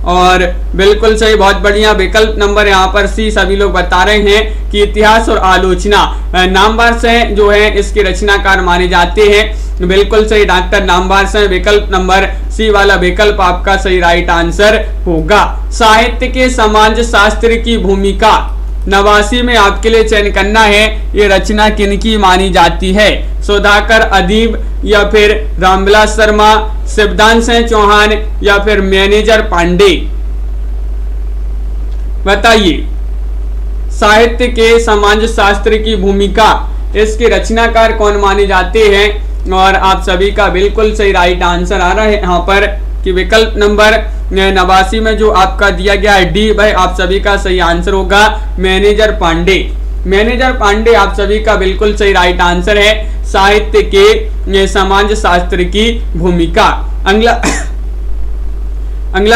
और बिल्कुल सही, बहुत बढ़िया। विकल्प नंबर यहाँ पर सी सभी लोग बता रहे हैं कि इतिहास और आलोचना नामवर से जो है इसके रचनाकार माने जाते हैं, बिल्कुल सही। डॉक्टर नामवर से विकल्प नंबर सी वाला विकल्प आपका सही राइट आंसर होगा। साहित्य के समाज शास्त्र की भूमिका, 89 में आपके लिए चयन करना है, ये रचना किनकी मानी जाती है। सुधाकर अदीब या फिर रामविलास शर्मा, शिवदान सिंह चौहान या फिर मैनेजर पांडे, बताइए। साहित्य के समाज शास्त्र की भूमिका, इसके रचनाकार कौन माने जाते हैं। और आप सभी का बिल्कुल सही राइट आंसर आ रहा है यहाँ पर कि विकल्प नंबर 89 में जो आपका दिया गया है डी, भाई आप सभी का सही आंसर होगा मैनेजर पांडे। मैनेजर पांडे आप सभी का बिल्कुल सही राइट आंसर है, साहित्य के समाज शास्त्र की भूमिका। अगला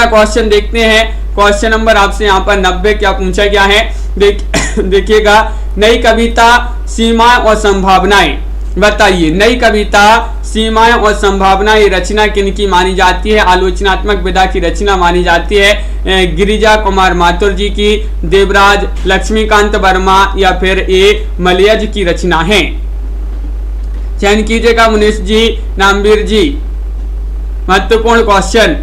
क्वेश्चन देखते हैं। क्वेश्चन नंबर आपसे यहाँ पर 90 क्या पूछा गया है, देखिएगा। नई कविता सीमा और संभावनाएं, बताइए। नई कविता सीमाएं और संभावना, ये रचना किनकी मानी जाती है। आलोचनात्मक विधा की रचना मानी जाती है गिरिजा कुमार माथुर जी की, देवराज, लक्ष्मीकांत वर्मा या फिर ए मलयज की रचना है। चयन कीजिएगा मुनीष जी, नामवीर जी। महत्वपूर्ण क्वेश्चन,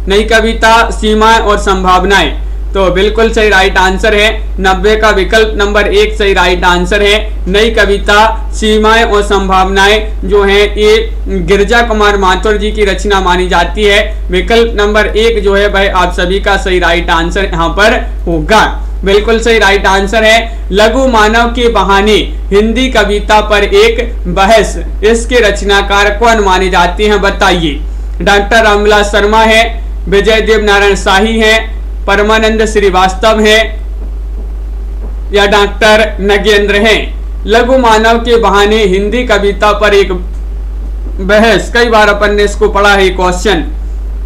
नई कविता सीमाएं और संभावनाएं, तो बिल्कुल सही राइट आंसर है 90 का विकल्प नंबर 1 सही राइट आंसर है। नई कविता सीमाएं और संभावनाएं जो है ये गिरिजा कुमार माथुर जी की रचना मानी जाती है। विकल्प नंबर 1 जो है भाई आप सभी का सही राइट आंसर यहाँ पर होगा, बिल्कुल सही राइट आंसर है। लघु मानव के बहाने हिंदी कविता पर एक बहस, इसके रचनाकार कौन माने जाते हैं, बताइए। डॉक्टर रामविलास शर्मा है, विजय देव नारायण शाही है, परमानंद श्रीवास्तव है या डॉक्टर नगेंद्र हैं। लघु मानव के बहाने हिंदी कविता पर एक बहस, कई बार अपन ने इसको पढ़ा है। क्वेश्चन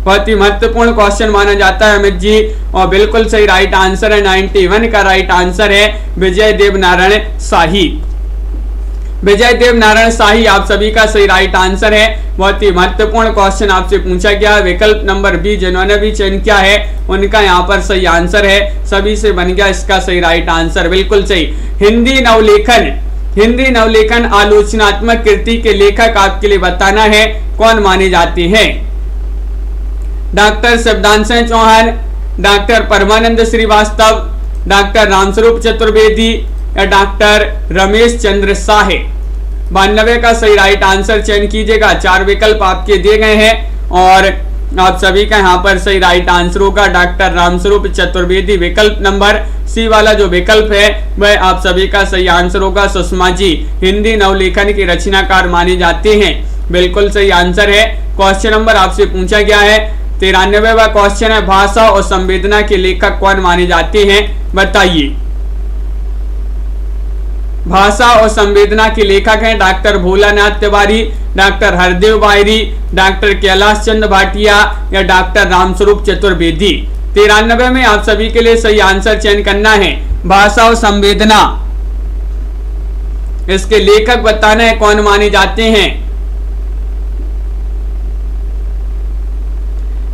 बहुत ही महत्वपूर्ण क्वेश्चन माना जाता है अमित जी, और बिल्कुल सही राइट आंसर है 91 का राइट आंसर है विजय देव नारायण शाही। विजय देव नारायण शाही आप सभी का सही राइट आंसर है। बहुत ही महत्वपूर्ण क्वेश्चन आपसे पूछा गया। विकल्प नंबर बी जिन्होंने भी चयन किया है उनका यहाँ पर सही आंसर है, सभी से बन गया इसका सही राइट आंसर, बिल्कुल सही। हिंदी नवलेखन आलोचनात्मक कृति के लेखक आपके लिए बताना है कौन माने जाते हैं। डॉक्टर शिवदान सिंह चौहान, डॉक्टर परमानंद श्रीवास्तव, डॉक्टर रामस्वरूप चतुर्वेदी या डॉक्टर रमेश चंद्र साहे। 92 का सही राइट आंसर चयन कीजिएगा। 4 विकल्प आपके दिए गए हैं और आप सभी का यहाँ पर सही राइट आंसर होगा डॉक्टर रामस्वरूप चतुर्वेदी। विकल्प नंबर सी वाला जो विकल्प है वह आप सभी का सही आंसर होगा। सुषमा जी हिंदी नवलेखन के रचनाकार माने जाते हैं, बिल्कुल सही आंसर है। क्वेश्चन नंबर आपसे पूछा गया है 93वां क्वेश्चन है, भाषा और संवेदना के लेखक कौन माने जाते हैं, बताइए। भाषा और संवेदना के लेखक हैं doctor Bholanath Tiwari, doctor Hardev Bahri, doctor Kailash Chandra Bhatia या डॉक्टर रामस्वरूप चतुर्वेदी। 93 में आप सभी के लिए सही आंसर चयन करना है, भाषा और संवेदना। इसके लेखक बताना है कौन माने जाते हैं।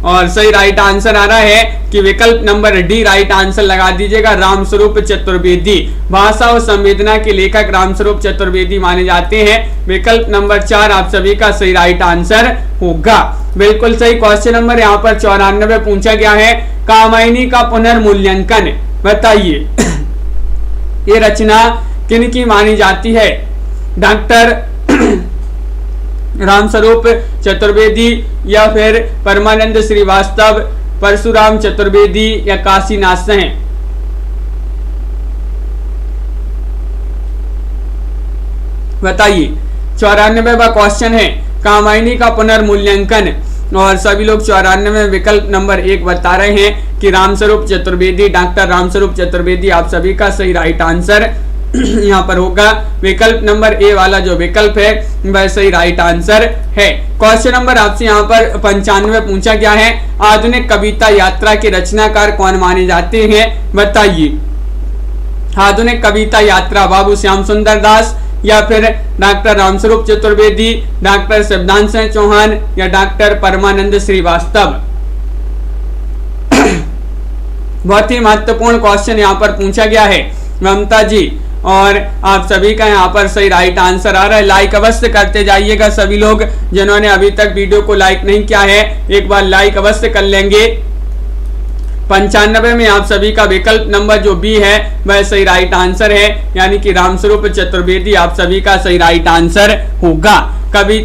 और सही राइट आंसर आ रहा है कि विकल्प नंबर डी राइट आंसर लगा दीजिएगा, रामस्वरूप चतुर्वेदी। भाषा और संवेदना के लेखक रामस्वरूप चतुर्वेदी माने जाते हैं। विकल्प नंबर 4 आप सभी का सही राइट आंसर होगा। बिल्कुल सही। क्वेश्चन नंबर यहाँ पर 94 पूछा गया है, कामायनी का पुनर्मूल्यांकन बताइए। ये रचना किन की मानी जाती है? डॉक्टर रामस्वरूप चतुर्वेदी या फिर परमानंद श्रीवास्तव, परशुराम चतुर्वेदी या काशीनाथ सेन? बताइए। 94वां क्वेश्चन है कामायनी का पुनर्मूल्यांकन, और सभी लोग 94 में विकल्प नंबर 1 बता रहे हैं कि रामस्वरूप चतुर्वेदी, डॉक्टर रामस्वरूप चतुर्वेदी आप सभी का सही राइट आंसर यहाँ पर होगा। विकल्प नंबर ए वाला जो विकल्प है वह सही राइट आंसर है। क्वेश्चन नंबर आपसे यहाँ पर 95 पूछा गया है, आधुनिक कविता यात्रा के रचनाकार कौन माने जाते हैं? बताइए। आधुनिक कविता यात्रा बाबू श्याम सुंदर दास या फिर डॉक्टर रामस्वरूप चतुर्वेदी, डॉक्टर शिवदान सिंह चौहान या डॉक्टर परमानंद श्रीवास्तव? बहुत ही महत्वपूर्ण क्वेश्चन यहाँ पर पूछा गया है ममता जी, और आप सभी का यहाँ पर सही राइट आंसर आ रहा है। लाइक अवश्य करते जाइएगा सभी लोग, जिन्होंने अभी तक वीडियो को लाइक नहीं किया है एक बार लाइक अवश्य कर लेंगे। 95 में आप सभी का विकल्प नंबर जो बी है वह सही राइट आंसर है, यानी कि रामस्वरूप चतुर्वेदी आप सभी का सही राइट आंसर होगा।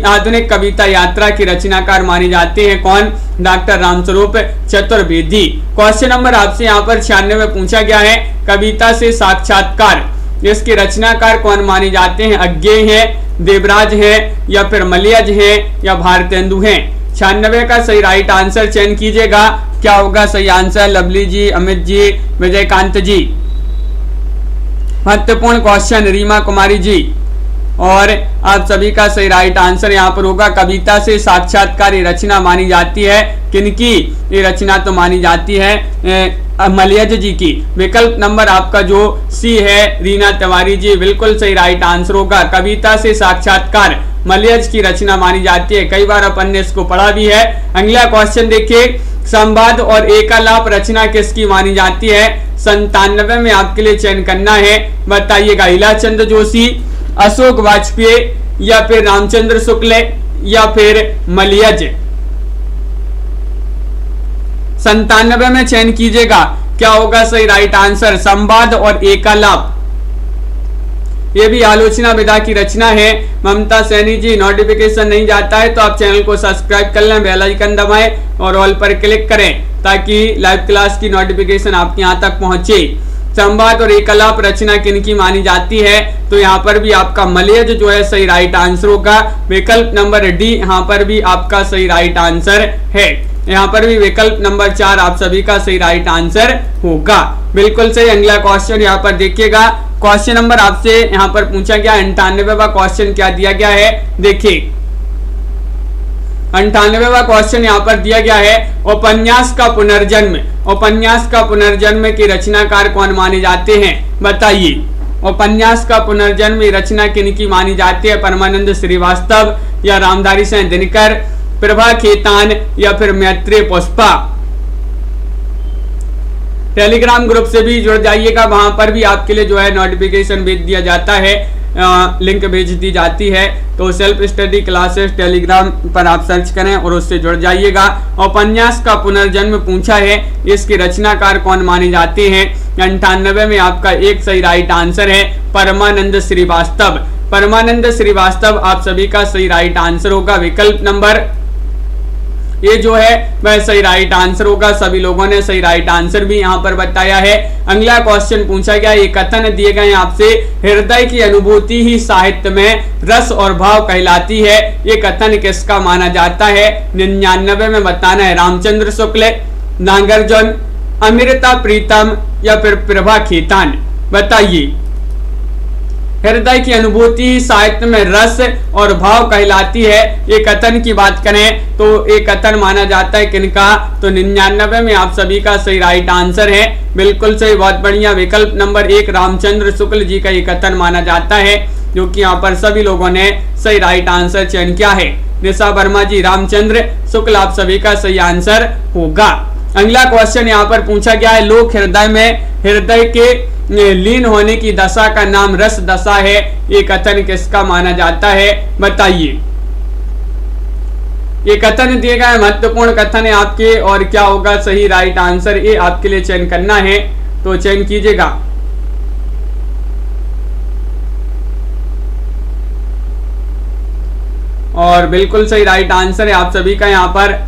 आधुनिक कविता यात्रा की रचनाकार माने जाते हैं कौन? Doctor Ramswaroop Chaturvedi. Question number आपसे यहाँ पर 96 में पूछा गया है, कविता से साक्षात्कार, इसके रचनाकार कौन माने जाते हैं? अज्ञेय है, देवराज है या फिर मलयज है या भारतेंदु है? 96 का सही राइट आंसर चयन कीजिएगा। क्या होगा सही आंसर? लवली जी, अमित जी, विजयकांत जी। महत्वपूर्ण क्वेश्चन रीमा कुमारी जी, और आप सभी का सही राइट आंसर यहाँ पर होगा, कविता से साक्षात्कार ये रचना मानी जाती है किनकी? ये रचना तो मानी जाती है मलयज जी की। विकल्प नंबर आपका जो सी है रीना तिवारी जी, बिल्कुल सही राइट आंसर होगा। कविता से साक्षात्कार मलयज की रचना मानी जाती है, कई बार अपन ने इसको पढ़ा भी है। अगला क्वेश्चन देखिए, संवाद और एकालाप रचना किसकी मानी जाती है? 97 में आपके लिए चयन करना है, बताइएगा। इलाचंद जोशी, अशोक वाजपेयी या फिर रामचंद्र शुक्ल या फिर मलयज? 97 में चयन कीजिएगा। क्या होगा सही राइट आंसर? संवाद और एकालाप, ये भी आलोचना विधा की रचना है। ममता सैनी जी, नोटिफिकेशन नहीं जाता है तो आप चैनल को सब्सक्राइब कर लें, बेल आइकन दबाएं और ऑल पर क्लिक करें ताकि लाइव क्लास की नोटिफिकेशन आपके यहाँ तक पहुंचे। संवाद और एकालाप रचना किनकी मानी जाती है? तो यहाँ पर भी आपका मलयज जो है सही राइट आंसर होगा। विकल्प नंबर डी यहाँ पर भी आपका सही राइट आंसर है। यहाँ पर भी विकल्प नंबर 4 आप सभी का सही राइट आंसर होगा। बिल्कुल सही। अगला क्वेश्चन यहाँ पर देखिएगा, क्वेश्चन नंबर आपसे यहाँ पर पूछा गया 98वां क्वेश्चन क्या दिया गया है? देखिए 98वां क्वेश्चन यहाँ पर दिया गया है, उपन्यास का पुनर्जन्म, उपन्यास का पुनर्जन्म के रचनाकार कौन माने जाते हैं? बताइए। उपन्यास का पुनर्जन्म रचना किनकी मानी जाती है? परमानंद श्रीवास्तव या रामधारी सिंह दिनकर, प्रभा खेतान या फिर मैत्रेय पुष्पा? टेलीग्राम ग्रुप से भी जुड़ जाइएगा, वहां पर भी आपके लिए जो है नोटिफिकेशन भेज दिया जाता है, लिंक भेज दी जाती है। तो सेल्फ स्टडी क्लासेस टेलीग्राम पर आप सर्च करें और उससे जुड़ जाइएगा। उपन्यास का पुनर्जन्म पूछा है, इसके रचनाकार कौन माने जाते हैं? 98 में आपका एक सही राइट आंसर है, परमानंद श्रीवास्तव। परमानंद श्रीवास्तव आप सभी का सही राइट आंसर होगा। विकल्प नंबर ये जो है वह सही राइट आंसर होगा। सभी लोगों ने सही राइट आंसर भी यहाँ पर बताया है। अगला क्वेश्चन पूछा गया, ये कथन दिए गए आपसे, हृदय की अनुभूति ही साहित्य में रस और भाव कहलाती है, ये कथन किसका माना जाता है? 99 में बताना है। रामचंद्र शुक्ल, नागार्जुन, अमृता प्रीतम या फिर प्रभा खेतान? बताइए। हृदय की अनुभूति साहित्य में रस और भाव कहलाती है। ये कथन की बात करें तो ये कथन माना जाता है किनका, तो 99 में आप सभी का सही राइट आंसर है, बिल्कुल सही, बहुत बढ़िया। विकल्प नंबर 1 रामचंद्र शुक्ल जी का ये कथन माना जाता है, जो कि यहाँ पर सभी लोगों ने सही राइट आंसर चयन किया है। निशा वर्मा जी, रामचंद्र शुक्ल आप सभी का सही आंसर होगा। अगला क्वेश्चन यहाँ पर पूछा गया है, लोक हृदय में हृदय के लीन होने की दशा का नाम रस दशा है, ये कथन किसका माना जाता है, बताइए। ये कथन दिए गए महत्वपूर्ण कथन है आपके, और क्या होगा सही राइट आंसर, ये आपके लिए चयन करना है, तो चयन कीजिएगा। और बिल्कुल सही राइट आंसर है आप सभी का यहाँ पर।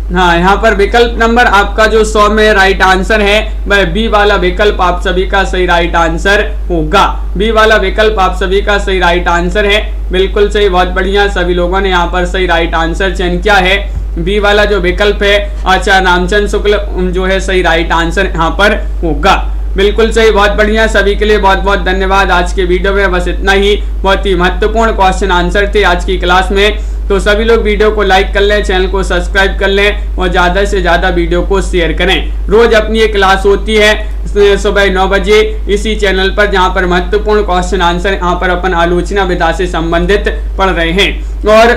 हाँ, यहाँ पर विकल्प नंबर आपका जो 100 में राइट आंसर है वह बी वाला विकल्प आप सभी का सही राइट आंसर होगा। बी वाला विकल्प आप सभी का सही राइट आंसर है, बिल्कुल सही, बहुत बढ़िया। सभी लोगों ने यहाँ पर सही राइट आंसर चयन किया है। बी वाला जो विकल्प है आचार्य रामचंद्र शुक्ल जो है सही राइट आंसर यहाँ पर होगा, बिल्कुल सही, बहुत बढ़िया। सभी के लिए बहुत बहुत धन्यवाद। आज के वीडियो में बस इतना ही, बहुत ही महत्वपूर्ण क्वेश्चन आंसर थे आज की क्लास में। तो सभी लोग वीडियो को लाइक कर लें, चैनल को सब्सक्राइब कर लें और ज़्यादा से ज़्यादा वीडियो को शेयर करें। रोज अपनी ये क्लास होती है सुबह 9 बजे इसी चैनल पर, जहाँ पर महत्वपूर्ण क्वेश्चन आंसर यहाँ पर अपन आलोचना विधा से संबंधित पढ़ रहे हैं। और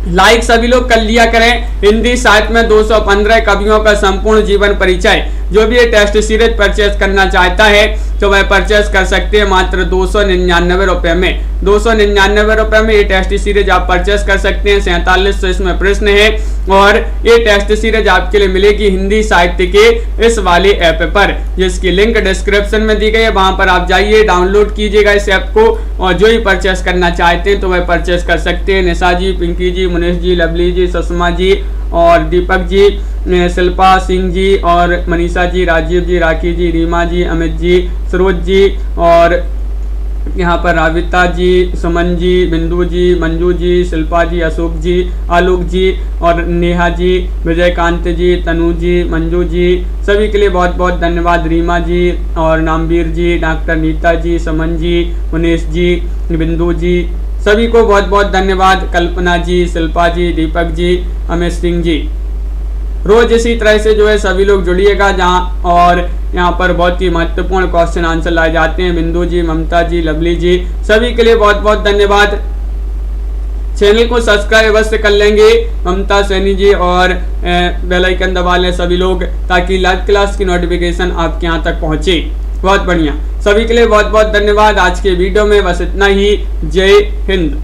लाइक सभी लोग कर लिया करें। हिंदी साहित्य में 215 कवियों का संपूर्ण जीवन परिचय, जो भी ये टेस्ट सीरीज परचेज करना चाहता है तो वह परचेज कर सकते हैं मात्र 299 रुपये में। 299 रुपये में ये टेस्ट सीरीज आप परचेज कर सकते हैं। 4700 इसमें प्रश्न है और ये टेस्ट सीरीज आपके लिए मिलेगी हिंदी साहित्य के इस वाले ऐप पर, जिसकी लिंक डिस्क्रिप्शन में दी गई है। वहां पर आप जाइए, डाउनलोड कीजिएगा इस ऐप को और जो ही परचेज करना चाहते हैं तो वह परचेज कर सकते हैं। निशा जी, पिंकी जी, मुनीष जी, लवली जी, सुषमा जी और दीपक जी, शिल्पा सिंह जी और मनीषा जी, राजीव जी, राखी जी, रीमा जी, अमित जी, सरोज जी और यहाँ पर राविता जी, सुमन जी, बिंदु जी, मंजू जी, शिल्पा जी, अशोक जी, आलोक जी और नेहा जी, विजयकांत जी, तनु जी, मंजू जी, सभी के लिए बहुत बहुत धन्यवाद। रीमा जी और नामवीर जी, डॉक्टर नीता जी, सुमन जी, मुनीष जी, बिंदु जी, सभी को बहुत बहुत धन्यवाद। कल्पना जी, शिल्पा जी, दीपक जी, अमित सिंह जी। रोज इसी तरह से जो है सभी लोग जुड़िएगा, जहाँ और यहाँ पर बहुत ही महत्वपूर्ण क्वेश्चन आंसर लाए जाते हैं। बिंदु जी, ममता जी, लवली जी, सभी के लिए बहुत बहुत धन्यवाद। चैनल को सब्सक्राइब अवश्य कर लेंगे ममता सैनी जी और बेल आइकन दबा लें सभी लोग, ताकि लाइव क्लास की नोटिफिकेशन आपके यहाँ तक पहुँचे। बहुत बढ़िया, सभी के लिए बहुत बहुत धन्यवाद। आज के वीडियो में बस इतना ही। जय हिंद।